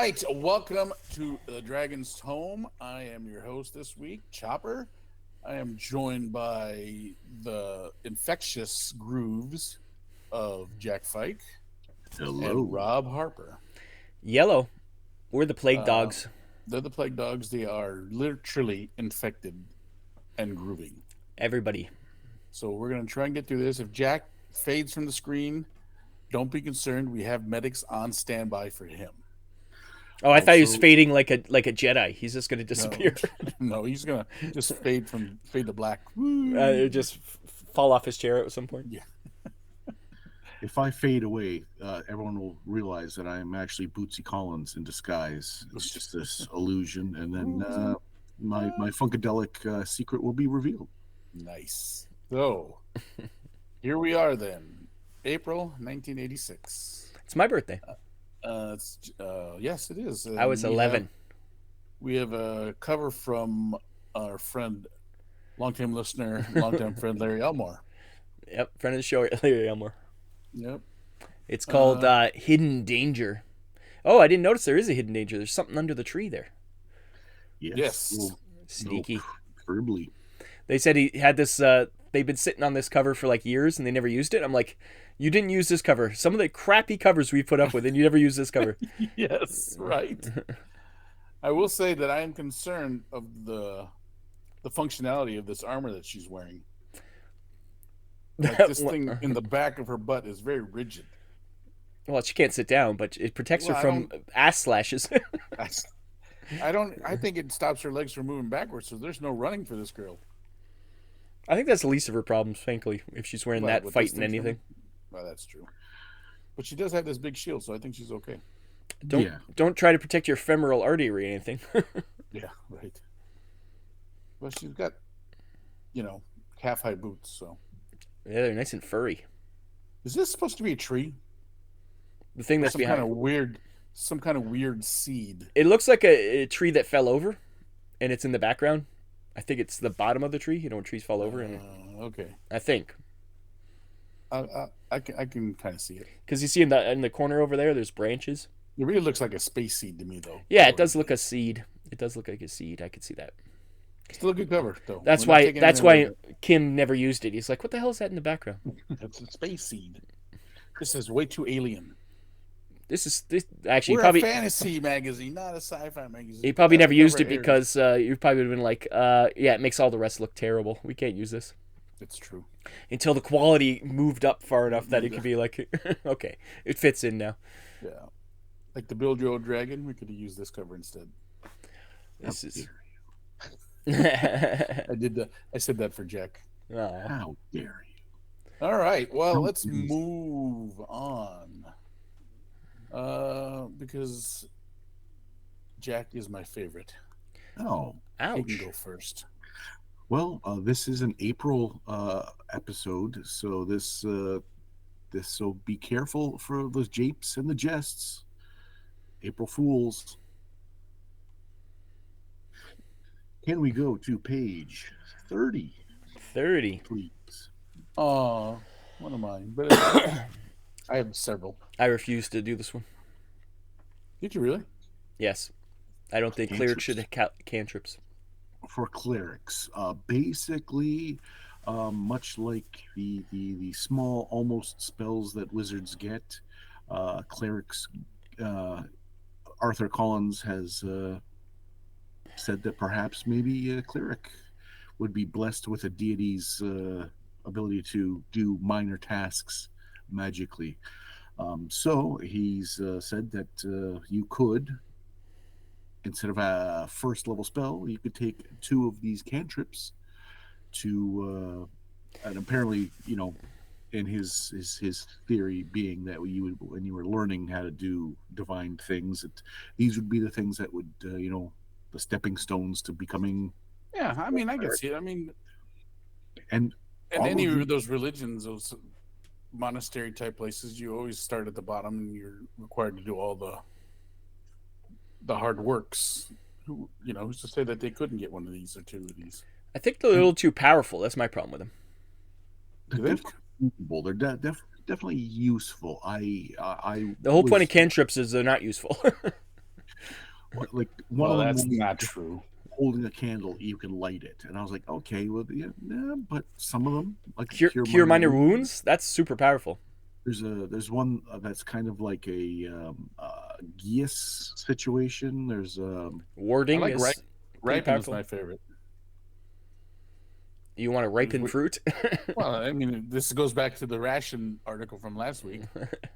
right, welcome to the Dragon's Tome. I am your host this week, Chopper. I am joined by the infectious grooves of Jack Fike and Hello. Rob Harper. Yellow. We're the plague Uh, dogs. they're the plague dogs. They are literally infected and grooving. Everybody. So we're going to try and get through this. If Jack fades from the screen, don't be concerned. We have medics on standby for him. Oh, I thought he was Also, fading like a Jedi. He's just gonna no, disappear. no, he's gonna just fade to black. Just fall off his chair at some point. Yeah. If I fade away, everyone will realize that I am actually Bootsy Collins in disguise. It's just this illusion, and then my funkadelic secret will be revealed. Nice. So here we are then, April 1986. It's my birthday. Yes, it is. I was 11. We have a cover from our friend, longtime listener, longtime friend Larry Elmore. Yep, friend of the show, Larry Elmore. Yep. It's called Hidden Danger. Oh, I didn't notice there is a hidden danger. There's something under the tree there. Yes. Sneaky. Verbally. They said he had this. They've been sitting on this cover for like years and they never used it. I'm like, you didn't use this cover. Some of the crappy covers we put up with, and you never used this cover. Yes, right. I will say that I am concerned of the functionality of this armor that she's wearing. Like this thing in the back of her butt is very rigid. Well, she can't sit down, but it protects her Well, from ass slashes. I think it stops her legs from moving backwards, so there's no running for this girl. I think that's the least of her problems, frankly, if she's wearing Well, that with fighting this thing anything. Well, that's true. But she does have this big shield, so I think she's okay. Don't try to protect your femoral artery or anything. Yeah, right. Well, she's got, calf high boots. So Yeah, they're nice and furry. is this supposed to be a tree? The thing Or that's behind some kind of weird seed. it looks like a tree that fell over, and it's in the background. I think it's the bottom of the tree. You know when trees fall over, and Okay. I think I can kind of see it. because you see in the corner over there, there's branches. It really looks like a space seed to me, though. Yeah, it does look a seed. It does look like a seed. I could see that. Still a good cover, though. That's We're not why. taking That's anything away why Kim never used it. He's like, "What the hell is that in the background?" from it. That's a space seed. This is way too alien. This actually We're probably a fantasy magazine, not a sci-fi magazine. he probably never used it aired. because you probably would have been like, "Yeah, it makes all the rest look terrible. We can't use this." It's true. Until the quality moved up far enough that it could be like, okay, it fits in now. Yeah. Like the Build Your Own Dragon, we could have used this cover instead. This is. I said that for Jack. Oh. How dare you? All right. Well, Don't let's do this. move on. Because Jack is my favorite. Oh. He Ouch. can go first. Well, this is an April episode, so so be careful for the japes and the jests. April Fools. Can we go to page 30, 30. please? Oh, one of mine. But I have several. I refuse to do this one. Did you really? Yes. I don't think clerics should have cantrips. For clerics, basically, much like the small almost spells that wizards get, clerics. Arthur Collins has said that perhaps maybe a cleric would be blessed with a deity's ability to do minor tasks magically. So he's said that you could, instead of a first level spell, you could take 2 of these cantrips to, and apparently, in his theory being that you would, when you were learning how to do divine things, that these would be the things that would, the stepping stones to becoming. Yeah, I mean, I can see it. I mean, And in all any of of the- those religions, those monastery type places, you always start at the bottom and you're required to do all the hard works. Who's to say that they couldn't get one of these or 2 of these? I think they're a little too powerful. That's my problem with them. You they're think? definitely usable. They're definitely useful. I The whole point was- of cantrips is they're not useful. Like one Well, of them that's was not true. holding a candle, you can light it, and I was like, okay, well, yeah, but some of them, like Cure minor wounds. That's super powerful. There's one that's kind of like a Geas situation. There's I Warding like is pretty ripen is powerful. my favorite. You want to ripen fruit? Well, I mean, this goes back to the ration article from last week.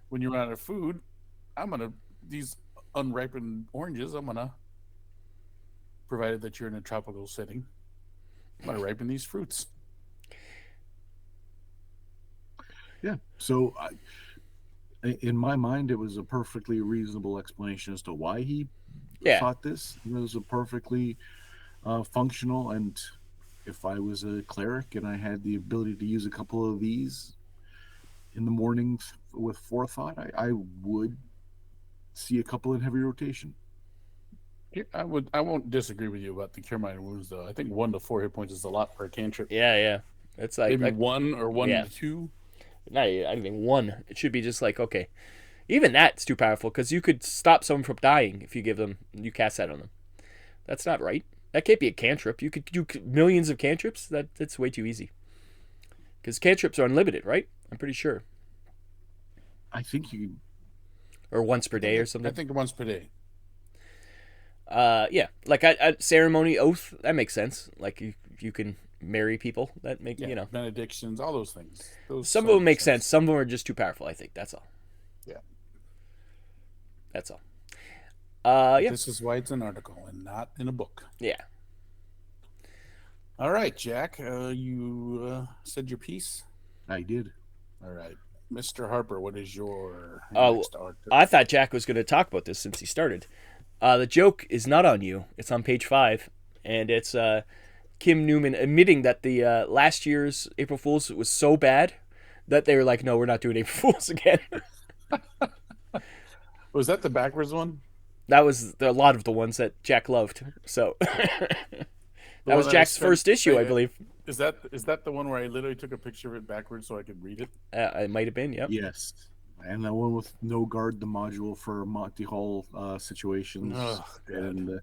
When you run out of food, these unripened oranges, provided that you're in a tropical setting, I'm gonna ripen these fruits. yeah. So in my mind, it was a perfectly reasonable explanation as to why he Yeah. thought this. It was a perfectly functional, and if I was a cleric and I had the ability to use a couple of these in the morning with forethought, I would see a couple in heavy rotation. Yeah, I won't disagree with you about the cure minor wounds, though. I think 1 to 4 hit points is a lot for a cantrip. Yeah. It's like Maybe 1 or 1 yeah. to 2. Not even 1. It should be just like, okay. Even that's too powerful because you could stop someone from dying if you cast that on them. That's not right. That can't be a cantrip. You could do millions of cantrips. That's way too easy. Because cantrips are unlimited, right? I'm pretty sure. I think you. Or once per day or something. I think once per day. Yeah, like a ceremony oath that makes sense. Like you can marry people that make benedictions, all those things. Some of them make sense. Some of them are just too powerful. I think that's all. Yeah, that's all. Yeah. This is why it's an article and not in a book. Yeah. All right, Jack. You said your piece. I did. All right, Mr. Harper. What is your next article? I thought Jack was going to talk about this since he started. The joke is not on you. It's on page 5, and it's Kim Newman admitting that the last year's April Fool's was so bad that they were like, no, we're not doing April Fool's again. Was that the backwards one? That was a lot of the ones that Jack loved. So that was Jack's first issue, I believe. Is that the one where I literally took a picture of it backwards so I could read it? It might have been, yep. Yes. And that one with no guard the module for Monty Hall situations. Oh, and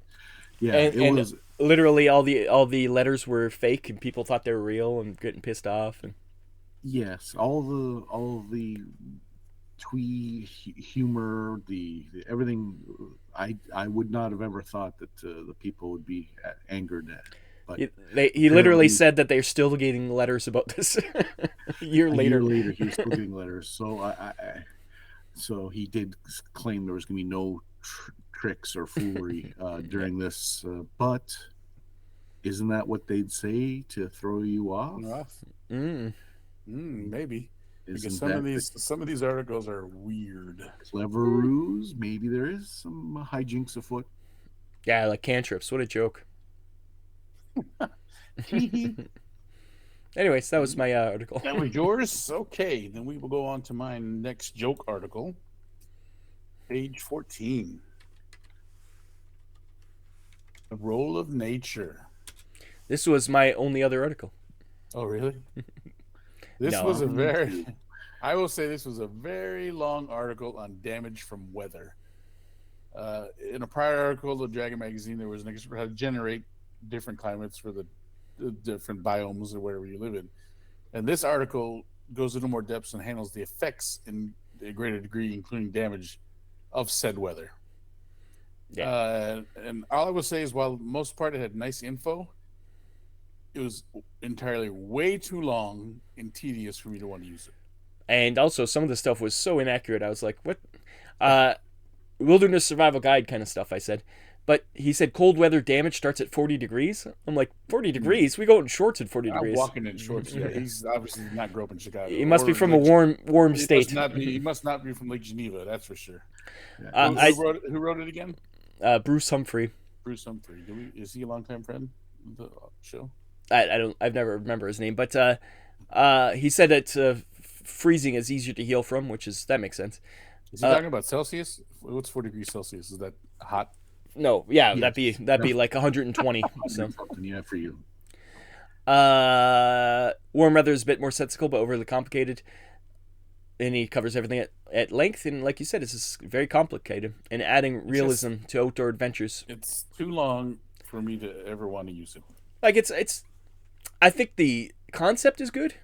it was literally all the letters were fake and people thought they were real and getting pissed off. And yes, all the twee humor, the everything. I would not have ever thought that the people would be angered at. But he literally said that they're still getting letters about this a year later. A year later, he was still getting letters. So so he did claim there was going to be no tricks or foolery during this. But isn't that what they'd say to throw you off? Maybe. Isn't because some of these articles are weird. Clever ruse. Maybe there is some hijinks afoot. Yeah, like cantrips. What a joke. Anyways, that was my article. That was yours? Okay, then we will go on to my next joke article. Page 14. The Role of Nature. This was my only other article. Oh, really? I will say this was a very long article on damage from weather. In a prior article, the Dragon Magazine, there was an expert how to generate different climates for the different biomes or wherever you live in. And this article goes into more depths and handles the effects in a greater degree, including damage of said weather. Yeah. And all I would say is while most part it had nice info, it was entirely way too long and tedious for me to want to use it. And also some of the stuff was so inaccurate. I was like, what? Wilderness survival guide kind of stuff, I said. But he said cold weather damage starts at 40 degrees. I'm like, 40 degrees? We go in shorts at 40 degrees. I'm walking in shorts. Yeah, he's obviously not grew up in Chicago. He must be from a warm state. He must not be from Lake Geneva, that's for sure. Who wrote it again? Bruce Humphrey. Bruce Humphrey. Is he a longtime friend of the show? I've never remember his name, but he said that freezing is easier to heal from, that makes sense. Is he talking about Celsius? What's 40 degrees Celsius? Is that hot? No, yeah, yes. that'd be like 120. So yeah, for you. Warm weather is a bit more sensible, but overly complicated. and he covers everything at length. And like you said, it's just very complicated. And adding realism to outdoor adventures. It's too long for me to ever want to use it. Like it's. I think the concept is good,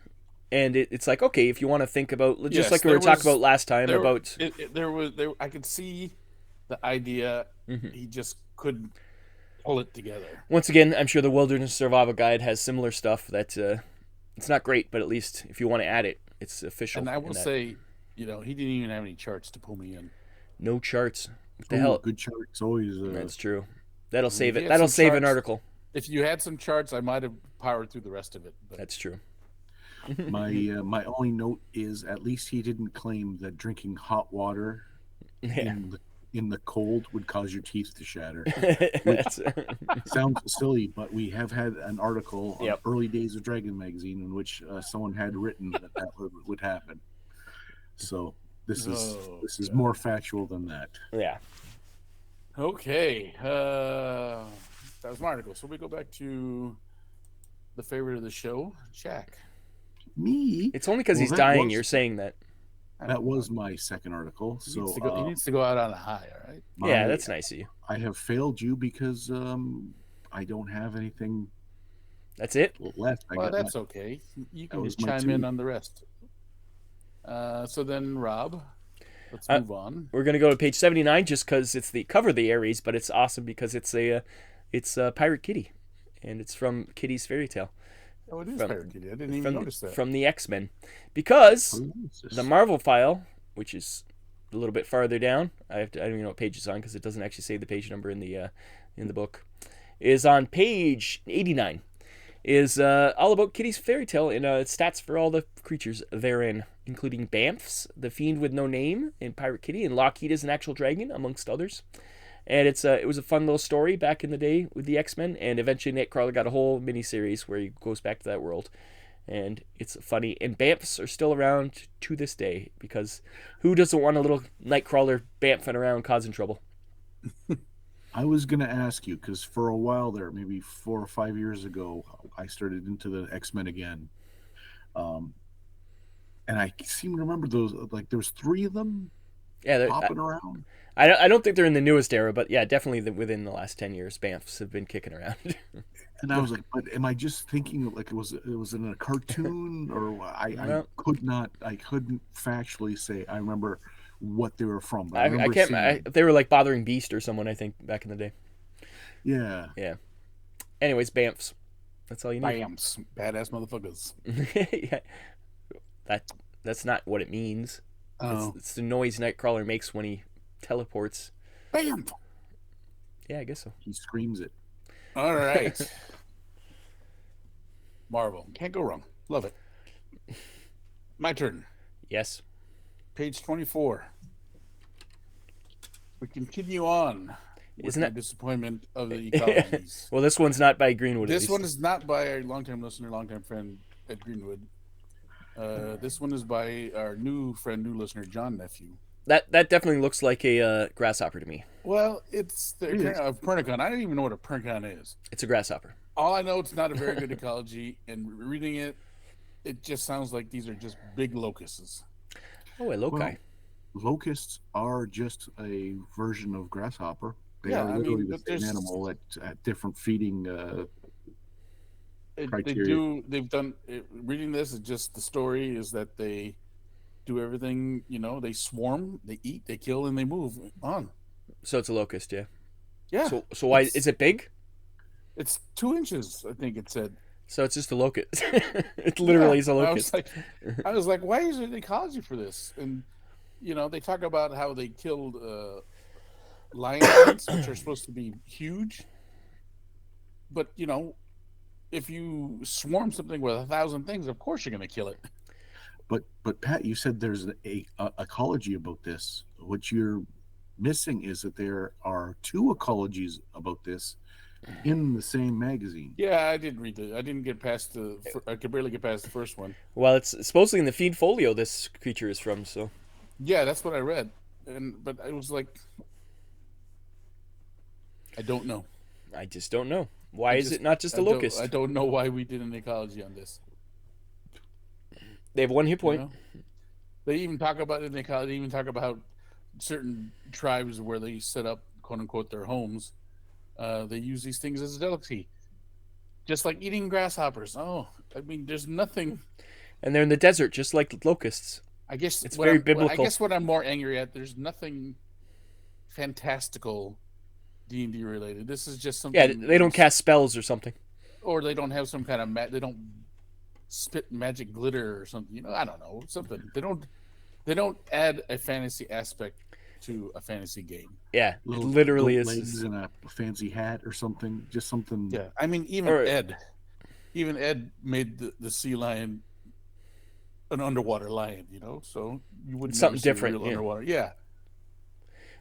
and it's like, okay, if you want to think about just Yes, like we were talking about last time there, about there. I could see the idea. Mm-hmm. He just couldn't pull it together. Once again, I'm sure the Wilderness Survival Guide has similar stuff that it's not great, but at least if you want to add it, it's official. And I will say, he didn't even have any charts to pull me in. No charts. What the hell? Good charts always. That's true. That'll save If it. you had That'll some save an charts- article. If you had some charts, I might have powered through the rest of it. But That's true. My only note is at least he didn't claim that drinking hot water Yeah. in the cold would cause your teeth to shatter. That's- Sounds silly, but we have had an article on Yep. early days of Dragon magazine in which someone had written that would happen. So this is more factual than that. yeah. okay, that was my article. So we go back to the favorite of the show, Jack. Me? It's only because Well, he's that dying. was- You're saying that. That was my second article. He So needs to go out on a high. All right. Yeah, that's nice of you. I have failed you because I don't have anything That's it. left. Well, that's okay. You can was just my chime in two. on the rest. So then, Rob, let's Uh, move on. We're gonna go to page 79 just because it's the cover of the Aries, but it's awesome because it's a Pirate Kitty, and it's from Kitty's Fairy Tale. Oh, it is from- Pirate Kitty. I didn't even notice that. From the X-Men, because Who is this? the Marvel file, which is a little bit farther down, I don't even know what page it's on because it doesn't actually say the page number in the book, is on page 89. Is all about Kitty's Fairy Tale and stats for all the creatures therein, including Bamfs, the Fiend with No Name, and Pirate Kitty, and Lockheed is an actual dragon, amongst others. And it was a fun little story back in the day with the X-Men, and eventually Nightcrawler got a whole miniseries where he goes back to that world. And it's funny. And Bamfs are still around to this day, because who doesn't want a little Nightcrawler bamfing around causing trouble? I was going to ask you because for a while there, maybe 4 or 5 years ago, I started into the X-Men again. And I seem to remember those, like there was 3 of them Yeah, popping around. I don't think they're in the newest era, but yeah, definitely within the last 10 years, Bamfs have been kicking around. And I was like, but am I just thinking like it was in a cartoon or No. I couldn't factually say I remember what they were from. But I I remember can't. seeing them. They were like Bothering Beast or someone, I think, back in the day. Yeah. Yeah. Anyways, Bamfs. That's all you need. Bams, badass motherfuckers. Yeah. That's not what it means. Oh, It's the noise Nightcrawler makes when he teleports. bam! Yeah, I guess so. He screams it. All right. Marvel, can't go wrong. Love it. My turn. Yes. Page 24. We continue on with Isn't the it- disappointment of the ecologies. Well, this one's not by Greenwood. at This least. one is not by our longtime listener, longtime friend Ed Greenwood. This one is by our new listener, John Nephew. That definitely looks like a grasshopper to me. Well, it's the It is. a pernicon. I don't even know what a pernicon is. It's a grasshopper. All I know, it's not a very good ecology, and reading it, it just sounds like these are just big locusts. Oh, a loci. Well, locusts are just a version of grasshopper. They Yeah, are I literally mean, the but same there's- animal at different feeding. They Criteria. they've done reading this is just the story is that they do everything, they swarm, they eat, they kill, and they move on. So it's a locust, yeah. Yeah. So why it's- is it big? It's 2 inches, I think it said. So it's just a locust. It literally is a Yeah, locust. I was like, why is there an ecology for this? And they talk about how they killed lions, which are supposed to be huge. But if you swarm something with 1,000 things, of course you're going to kill it. But Pat, you said there's a ecology about this. What you're missing is that there are 2 ecologies about this in the same magazine. Yeah, I didn't read it. I didn't get past I could barely get past the first one. Well, it's supposedly in the feed folio this creature is from, so Yeah, that's what I read. But I was like, I don't know. I just don't know. Why I is just- it not just a I don't- locust? I don't know why we did an ecology on this. They have 1 hit you point. know? They even talk about it. They even talk about how certain tribes where they set up quote unquote their homes. They use these things as a delicacy, just like eating grasshoppers. Oh, I mean, there's nothing. And they're in the desert, just like locusts. I guess It's very I biblical. guess what I'm more angry at. There's nothing fantastical D&D related. This is just Yeah, something, they don't cast spells or something. or they don't have some kind of they don't spit magic glitter or something. I don't know, something. They don't add a fantasy aspect to a fantasy game. Yeah, it Little literally goat is. legs and a fancy hat or something. Just something. Yeah, I mean, even Ed made the sea lion an underwater lion. So you would Something never see a different, real yeah. underwater. Yeah,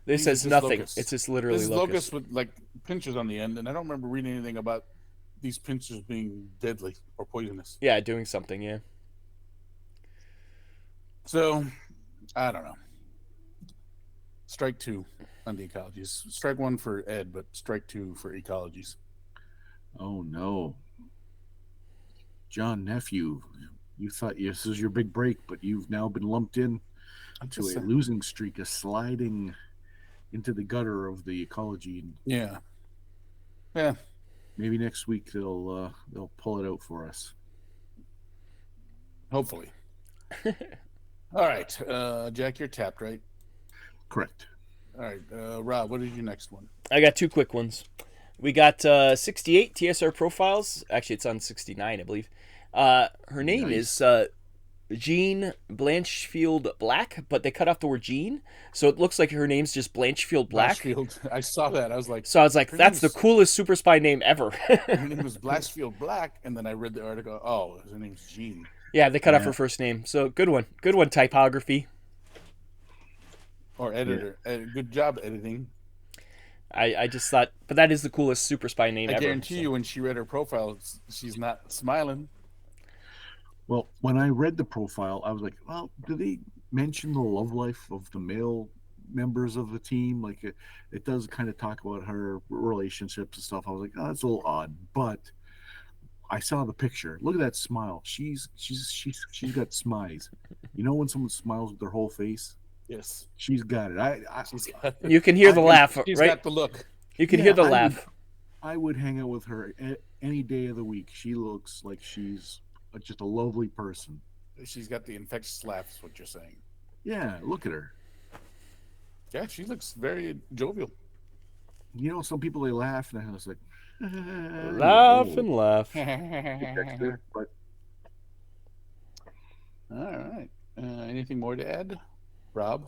This these are says just nothing. locusts. It's just literally This is locust. locust with like pinchers on the end, and I don't remember reading anything about these pinchers being deadly or poisonous. Yeah, doing something. Yeah. So I don't know. Strike 2 on the ecologies. Strike 1 for Ed, but strike 2 for ecologies. Oh no, John nephew, you thought this was your big break, but you've now been lumped in I'm to just a saying. losing streak, a sliding into the gutter of the ecology. Yeah. Yeah. Maybe next week they'll pull it out for us. Hopefully. All right. Jack, you're tapped, right? Correct. All right. Rob, what is your next one? I got 2 quick ones. We got 68 TSR profiles. Actually, it's on 69, I believe. Her name Nice. is Jean Blanchfield Black, but they cut off the word Jean, so it looks like her name's just Blanchfield Black. Blatchfield. I saw that. I was like, So I was like, her that's the name's- coolest super spy name ever. her name was Blatchfield Black, and then I read the article. Oh, her name's Jean. Yeah, they cut off Yeah. her first name. So good one. Good one, typography. Or editor. Good job editing. I just thought, but that is the coolest super spy name I ever. guarantee you, when she read her profile, she's not smiling. Well, when I read the profile, I was like, well, do they mention the love life of the male members of the team? Like, it does kind of talk about her relationships and stuff. I was like, oh, that's a little odd. But I saw the picture. Look at that smile. She's got smiles. You know when someone smiles with their whole face? Yes. She's got it. She's got, You can hear the laugh, she's right? got the look. You can Yeah, hear the I laugh. I would hang out with her any day of the week. She looks like she's just a lovely person. She's got the infectious laugh, is what you're saying. Yeah, look at her. Yeah, she looks very jovial. You know, some people they laugh, and I was like, Laugh oh, and laugh. Dexter, but All right. Anything more to add, Rob?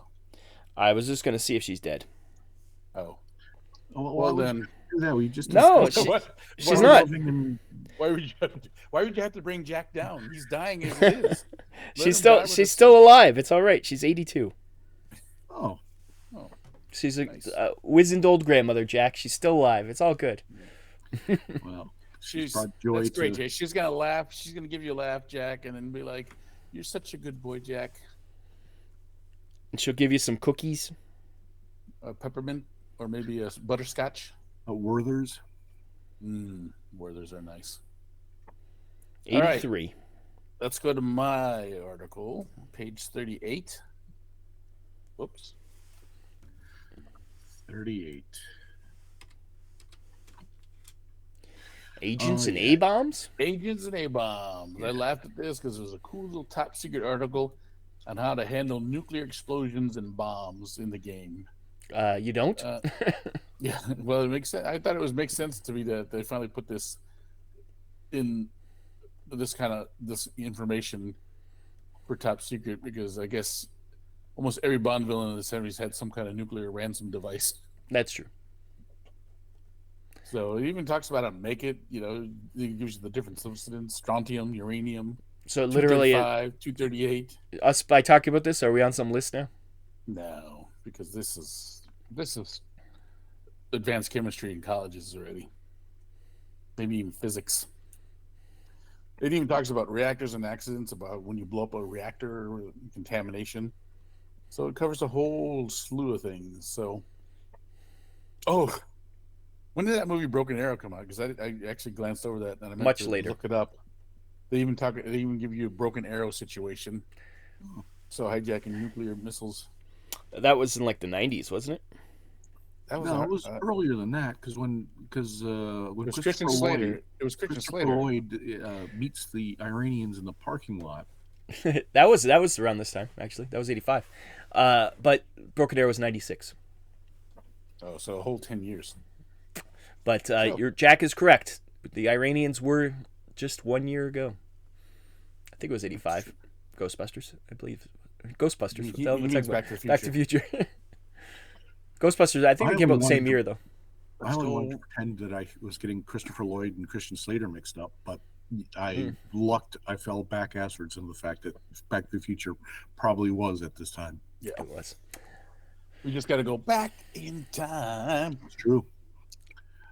I was just gonna see if she's dead. Oh, well, well why would then. you do that? We just No, discussed she's why not. loving and Why would you have to bring Jack down? He's dying as it is. Let him die with She's a- still alive. It's all right. She's 82. oh, She's a Nice. wizened old grandmother, Jack. She's still alive. It's all good. well, She's brought joy that's great, to- Jay. She's gonna laugh. She's gonna give you a laugh, Jack, and then be like, "You're such a good boy, Jack." And she'll give you some cookies. Peppermint or maybe a butterscotch. Werther's. Werther's are nice. 83. Let's go to my article, page 38. Whoops. 38. Agents Oh, and yeah. A-bombs? Agents and A-bombs. I laughed at this because it was a cool little top secret article on how to handle nuclear explosions and bombs in the game. You don't? Yeah, well, it makes sense. I thought it was makes sense to me that they finally put this in this information for top secret because I guess almost every Bond villain in the 70s had some kind of nuclear ransom device. That's true. So it even talks about how to make it. It gives you the different substance: strontium, uranium, So literally, 238. us by talking about this, are we on some list now? No, because this is advanced chemistry in colleges already. Maybe even physics. It even talks about reactors and accidents, about when you blow up a reactor or contamination. So it covers a whole slew of things. So, when did that movie Broken Arrow come out? Because I actually glanced over that and I meant Much to later. look it up. They even give you a Broken Arrow situation. So hijacking nuclear missiles. That was in like the 90s, wasn't it? That was No, it was earlier than that because when it was Christopher Christian Slater. Lloyd It was Christian Christopher Slater. Lloyd meets the Iranians in the parking lot. That was around this time, actually. That was 85. But Broken Arrow was 96. Oh, so a whole 10 years. But So- your Jack is correct. The Iranians were just 1 year ago. I think it was 85. Ghostbusters, I believe. Ghostbusters. What the hell am I talking about? Back to the Back to the Future. Future. Ghostbusters, I think I they came out only the same wanted year, though. I only wanted to pretend that I was getting Christopher Lloyd and Christian Slater mixed up, but I lucked. I fell back asswards on the fact that Back to the Future probably was at this time. Yeah, It was. we just got to go back in time. It's true.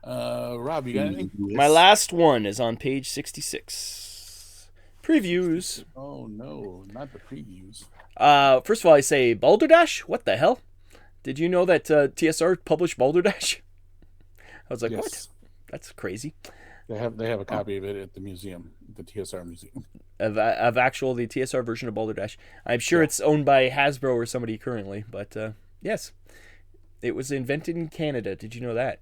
Rob, you got anything? My last one is on page 66. Previews. Oh no, not the previews. First of all, I say Balderdash? What the hell? Did you know that TSR published Balderdash? I was like, Yes. what? That's crazy. They have a copy of it at the museum, the TSR museum. Of the TSR version of Balderdash. I'm sure it's owned by Hasbro or somebody currently, but yes. It was invented in Canada. Did you know that?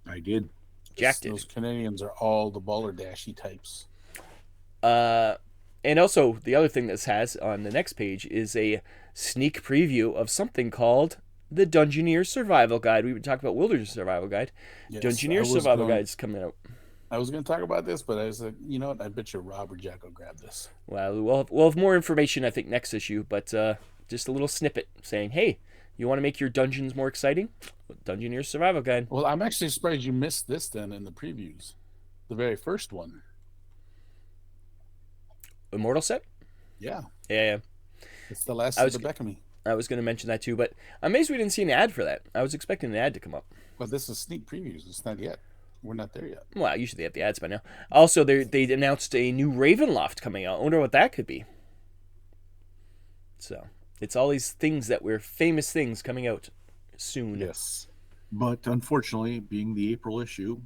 I did. Jack did. Those Canadians are all the Ballerdashy types. And also, the other thing this has on the next page is a sneak preview of something called the Dungeoneer Survival Guide. We would talk about Wilderness Survival Guide. Yes, Dungeoneer Survival Guide's coming out. I was going to talk about this, but I was like, you know what? I bet you Rob or Jack will grab this. Well, we'll have more information, I think, next issue, but just a little snippet saying, hey, you want to make your dungeons more exciting? Dungeoneer Survival Guide. Well, I'm actually surprised you missed this then in the previews. The very first one. Immortal set? Yeah. Yeah. It's the last I of was- the Beckamy. I was going to mention that too, but I'm amazed we didn't see an ad for that. I was expecting an ad to come up. But this is sneak previews. It's not yet. We're not there yet. Well, usually they have the ads by now. Also, they announced a new Ravenloft coming out. I wonder what that could be. So, it's all these things that were famous things coming out soon. Yes. But unfortunately, being the April issue,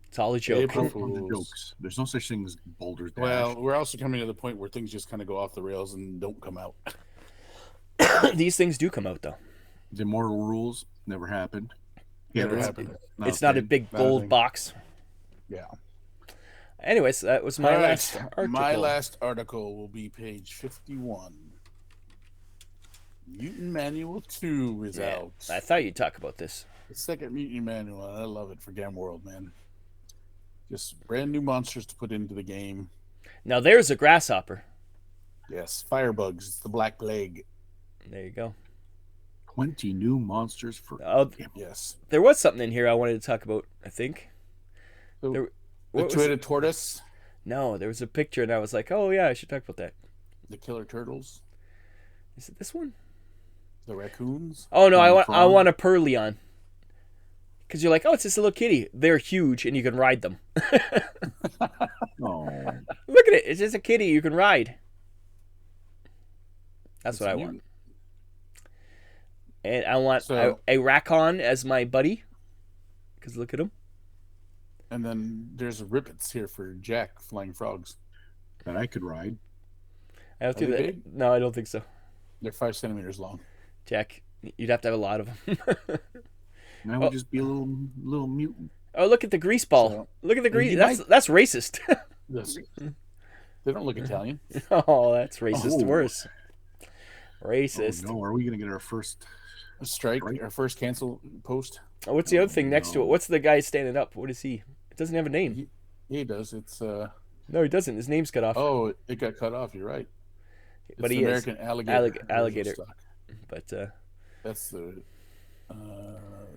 It's all a joke. April full of Fools. jokes. There's no such thing as Boulder's Dash. Well, we're also coming to the point where things just kind of go off the rails and don't come out. These things do come out, though. the Immortal Rules never happened. Never it's- happened. It's not a thing. big Not a gold thing. box. Yeah. Anyways, that was my All last right. article. My last article will be page 51. Mutant Manual 2 is Yeah, out. I thought you'd talk about this. The second Mutant Manual, and I love it for Gam World, man. Just brand new monsters to put into the game. Now, there's a grasshopper. Yes, Firebugs. It's the Black Plague. There you go. 20 new monsters for Oh, Yes. there was something in here I wanted to talk about, I think. The, There- the what was Two-Headed Tortoise, No, there was a picture, and I was like, oh, yeah, I should talk about that. the Killer Turtles, Is it this one? the Raccoons. Oh, no, Green I Frog. want a Perleon. Because you're like, oh, it's this little kitty. They're huge, and you can ride them. Oh, Look at it. It's just a kitty you can ride. That's It's what I new. want. And I want So- a Raccoon as my buddy. Because look at him. And then there's Rippets here for Jack, Flying Frogs. that I could ride. I don't Are think they that. big? No, I don't think so. They're 5 centimeters long. Jack, you'd have to have a lot of them. And I would just be a little mutant. Oh, look at the grease ball. So- Look at the grease. You That's racist. Yes. They don't look Italian. Oh, that's racist. Oh. Worse. Oh, Racist. no, are we going to get our first? Strike, Right. our first cancel post. Oh, what's the other thing next to no. it? What's the guy standing up? What is he? It doesn't have a name. He does. It's No, he doesn't. His name's cut off. oh, it got cut off. You're right. It's but the he American alligator. alligator. stock. But That's the.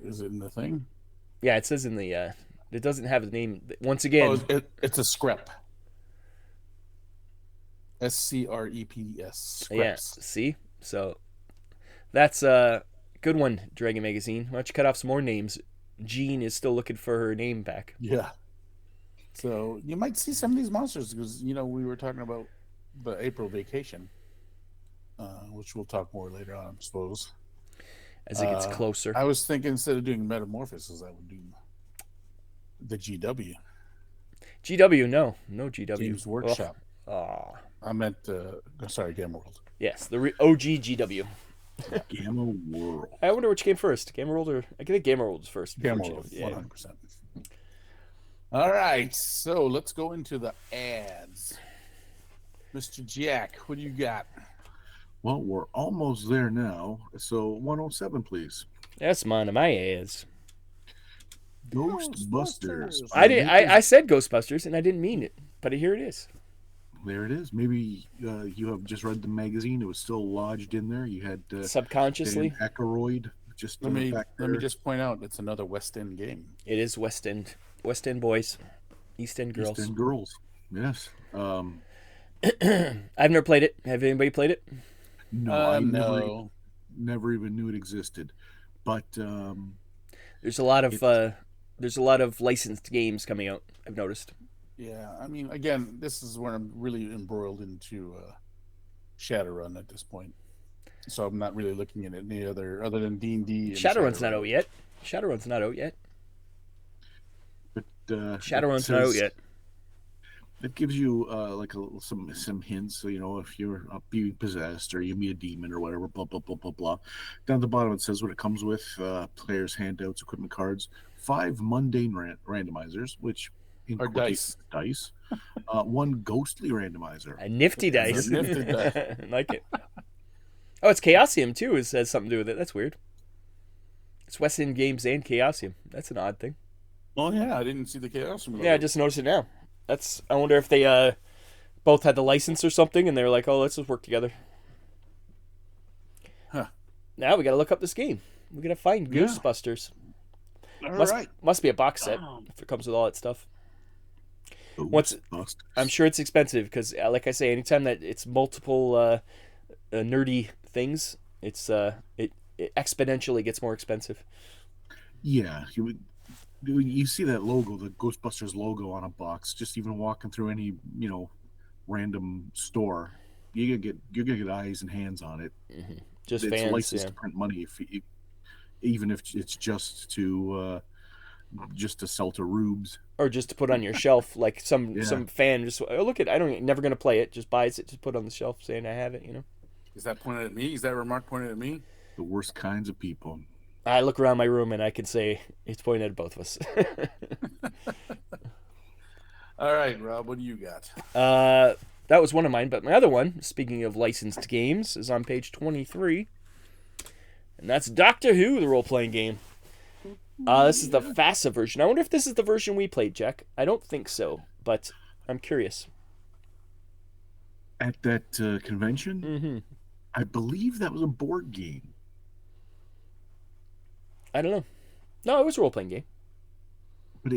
Is it in the thing? yeah, it says in the. It doesn't have a name. Once Oh, again, it's a screp. SCREPS. yeah. Screps. See, so that's a good one, Dragon Magazine. Why don't you cut off some more names? Jean is still looking for her name back. Yeah. So you might see some of these monsters because we were talking about the April vacation, which we'll talk more later on, I suppose. As it gets closer. I was thinking instead of doing Metamorphosis, I would do the GW, GW, no GW. Games Workshop. Oh, I meant, sorry, Game World. Yes, the OG GW. Gamma World. I wonder which came first, Gamma World or I think Gamma World was first. before Camera, GW. Yeah. 100%. All right, so let's go into the ads. Mr. Jack, what do you got? Well, we're almost there now. So 107, please. That's one of my ads. Ghostbusters. I said Ghostbusters and I didn't mean it, but here it is. There it is. Maybe you have just read the magazine. It was still lodged in there. You had Subconsciously. Dan Aykroyd just Let me back there. let me just point out it's another West End game. It is West End boys, East End girls. East End girls. Yes. I've never played it. Have anybody played it? No, I No. never even knew it existed. But There's a lot of licensed games coming out. I've noticed. Yeah, I mean, again, this is where I'm really embroiled into Shadowrun at this point. So I'm not really looking at any other than D&D. And Shadowrun's not out yet. Shadowrun's not out yet. but Shadowrun's not out yet. It gives you some hints. So, if you're being possessed or you meet a demon or whatever, blah blah blah blah blah. Down at the bottom it says what it comes with: players' handouts, equipment cards, 5 mundane randomizers, which in Or quotation, dice, 1 ghostly randomizer. A nifty dice. A nifty dice. I like it. Oh, it's Chaosium too. It has something to do with it. That's weird. It's West End Games and Chaosium. That's an odd thing. Oh yeah, I didn't see the Chaos. Yeah, I just noticed it now. I wonder if they both had the license or something, and they were like, "Oh, let's just work together." Huh. Now we got to look up this game. We got to find Ghostbusters. All right. Must be a box set if it comes with all that stuff. Ghostbusters. I'm sure it's expensive because, like I say, anytime that it's multiple nerdy things, it exponentially gets more expensive. Yeah, you see that logo, the Ghostbusters logo on a box. Just even walking through any random store, you're gonna get eyes and hands on it. Mm-hmm. Just it's fans, licensed to print money even if it's just to sell to rubes or just to put on your shelf, like some fan just look at. Never gonna play it. Just buys it to put on the shelf, saying I have it. Is that pointed at me? Is that remark pointed at me? The worst kinds of people. I look around my room and I can say it's pointed at both of us. All right, Rob, what do you got? That was one of mine, but my other one, speaking of licensed games, is on page 23. And that's Doctor Who, the role-playing game. This is the FASA version. I wonder if this is the version we played, Jack. I don't think so, but I'm curious. At that convention? Mm-hmm. I believe that was a board game. I don't know. No, it was a role-playing game. But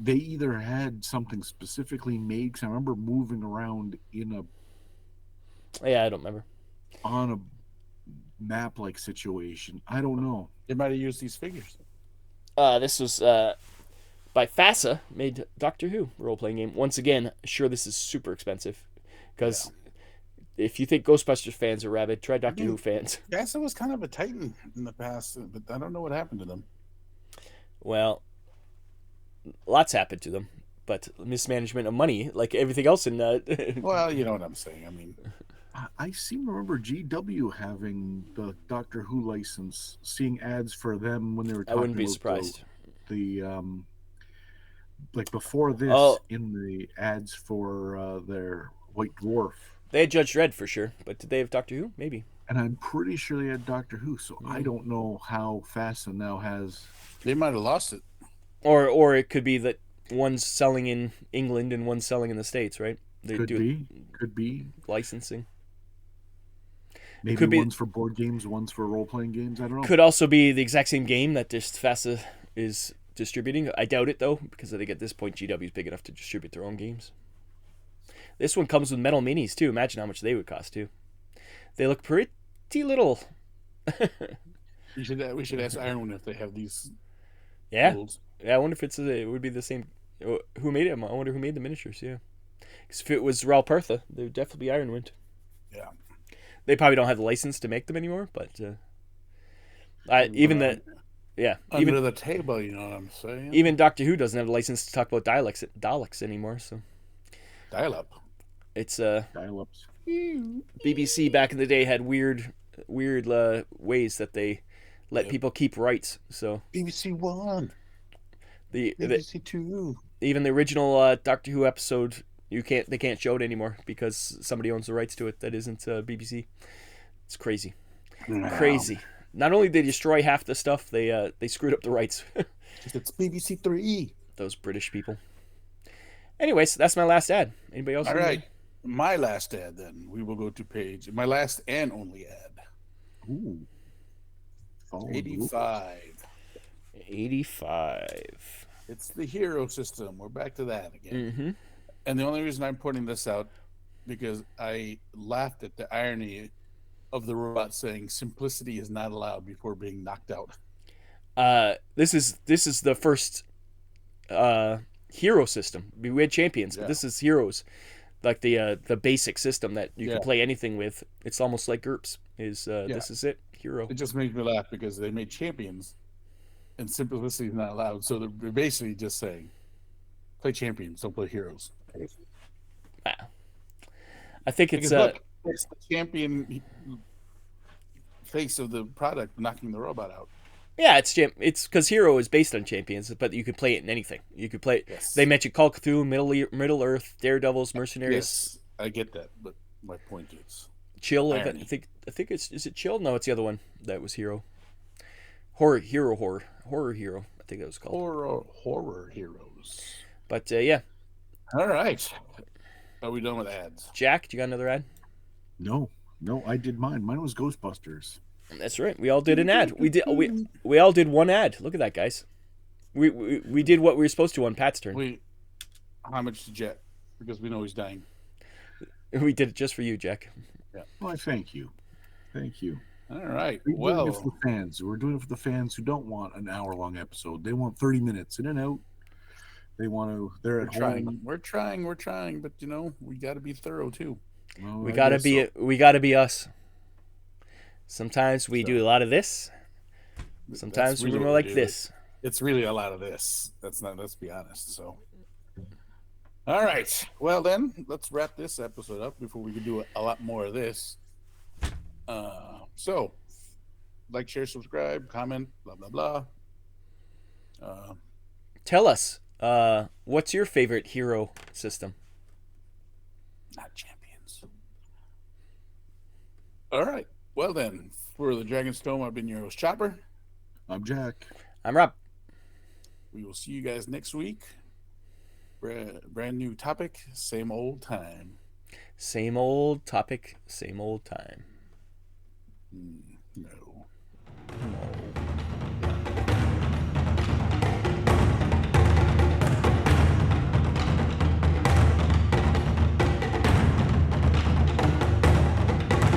they either had something specifically made, because I remember moving around Yeah, I don't remember. On a map-like situation. I don't know. They might have used these figures. This was by FASA, made Doctor Who role-playing game. Once again, sure this is super expensive, because if you think Ghostbusters fans are rabid, try Doctor Who fans. FASA was kind of a titan in the past, but I don't know what happened to them. Well, lots happened to them, but mismanagement of money, like everything else in. Well, you know what I'm saying. I mean, I seem to remember GW having the Doctor Who license, seeing ads for them when they were talking I wouldn't be about surprised. Like before this, in the ads for their White Dwarf. They had Judge Dredd for sure, but did they have Doctor Who? Maybe. And I'm pretty sure they had Doctor Who, so I don't know how FASA now has. they might have lost it. Or it could be that one's selling in England and one's selling in the States, right? They Could be. Licensing. Maybe Could be- one's for board games, one's for role-playing games. I don't know. Could also be the exact same game that just FASA is distributing. I doubt it, though, because I think at this point GW is big enough to distribute their own games. This one comes with metal minis, too. Imagine how much they would cost, too. They look pretty little. We should ask Ironwood if they have these. Yeah. molds. Yeah, I wonder if it would be the same. Who made them? I wonder who made the miniatures, yeah. Because if it was Raul Pertha, they would definitely be Ironwind. Yeah. They probably don't have the license to make them anymore, but even the Under the table, you know what I'm saying? even Doctor Who doesn't have the license to talk about Daleks anymore. So Dial up. it's Dial-ups. BBC back in the day had weird ways that they let Yep. people keep rights. So BBC One, the BBC Two. even the original Doctor Who episode, they can't show it anymore because somebody owns the rights to it that isn't BBC. It's crazy. Crazy. Not only did they destroy half the stuff, they screwed up the rights. It's BBC Three. Those British people. Anyways, that's my last ad. Anybody else? All right. My last ad, then. We will go to page. My last and only ad. Ooh. Follow the rules. 85. 85. It's the hero system. We're back to that again. Mm-hmm. And the only reason I'm pointing this out because I laughed at the irony of the robot saying simplicity is not allowed before being knocked out. This is the first hero system. We had champions, but this is heroes, like the basic system that you can play anything with. It's almost like GURPS. This is it? Hero. It just makes me laugh because they made champions, and simplicity is not allowed. So they're basically just saying, play champions, don't play heroes. I think it's look, it's the champion face of the product knocking the robot out. Yeah, it's because Hero is based on champions, but you can play it in anything. You could play. Yes. They mentioned Call of Cthulhu, Middle Earth, Daredevils, Mercenaries. Yes, I get that, but my point is, Chill. I think is it Chill? No, it's the other one that was Hero. Horror Hero. I think that was called horror heroes. But yeah. All right. Are we done with ads? Jack, do you got another ad? No, I did mine. Mine was Ghostbusters. That's right. We all did an ad. We all did one ad. Look at that, guys. We did what we were supposed to on Pat's turn. How much to Jack? Because we know he's dying. We did it just for you, Jack. Yeah. Well, thank you. All right. We're doing it for the fans. We're doing it for the fans who don't want an hour-long episode. They want 30 minutes in and out. They want to. They're at home. We're trying, but we got to be thorough too. Well, we gotta be us. Sometimes we do a lot of this. Sometimes we're more like this. It's really a lot of this. Let's be honest. So, all right. Well, then let's wrap this episode up before we can do a lot more of this. So, like, share, subscribe, comment, blah blah blah. Tell us, what's your favorite hero system? Not champions. All right. Well, then, for the Dragon's Tome, I've been your host, Chopper. I'm Jack. I'm Rob. We will see you guys next week. Brand new topic, same old time. Same old topic, same old time.